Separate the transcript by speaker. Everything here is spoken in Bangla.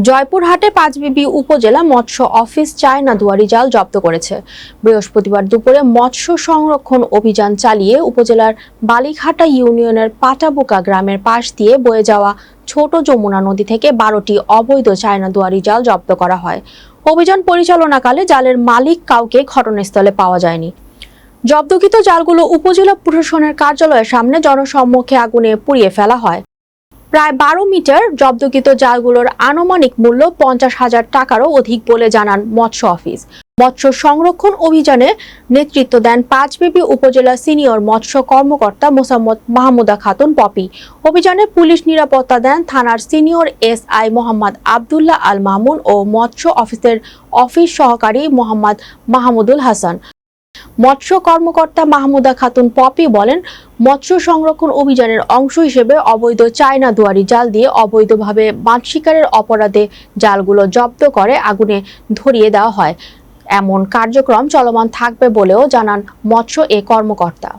Speaker 1: জয়পুরহাটে পাঁচবিবি উপজেলা মৎস্য অফিস চায়না দুয়ারি জাল জব্দ করেছে। বৃহস্পতিবার দুপুরে মৎস্য সংরক্ষণ অভিযান চালিয়ে উপজেলার বালিঘাটা ইউনিয়নের পাটাবুকা গ্রামের পাশ দিয়ে বয়ে যাওয়া ছোট যমুনা নদী থেকে 12টি অবৈধ চায়না দুয়ারি জাল জব্দ করা হয়। অভিযান পরিচালনাকালে জালের মালিক কাউকে ঘটনাস্থলে পাওয়া যায়নি। জব্দকৃত জালগুলো উপজেলা প্রশাসনের কার্যালয়ের সামনে জনসম্মুখে আগুনে পুড়িয়ে ফেলা হয়। প্রায় 12 মিটার জব্দকৃত জালগুলোর আনুমানিক মূল্য 50,000 টাকারও অধিক বলে জানান মৎস্য অফিস। মৎস্য সংরক্ষণ অভিযানে নেতৃত্ব দেন পাঁচবিবি উপজেলা সিনিয়র মৎস্য কর্মকর্তা মোসাম্মদ মাহমুদা খাতুন পপি। অভিযানে পুলিশ নিরাপত্তা দেন থানার সিনিয়র এসআই মোহাম্মদ আবদুল্লাহ আল মামুন ও মৎস্য অফিসের অফিস সহকারী মোহাম্মদ মাহমুদুল হাসান। মৎস্য কর্মকর্তা মাহমুদা খাতুন পপি বলেন, মৎস্য সংরক্ষণ অভিযানের অংশ হিসেবে অবৈধ চায়না দুয়ারি জাল দিয়ে অবৈধভাবে মাছ শিকারের অপরাধে জালগুলো জব্দ করে আগুনে ধরিয়ে দেওয়া হয়। এমন কার্যক্রম চলমান থাকবে বলেও জানান মৎস্য এ কর্মকর্তা।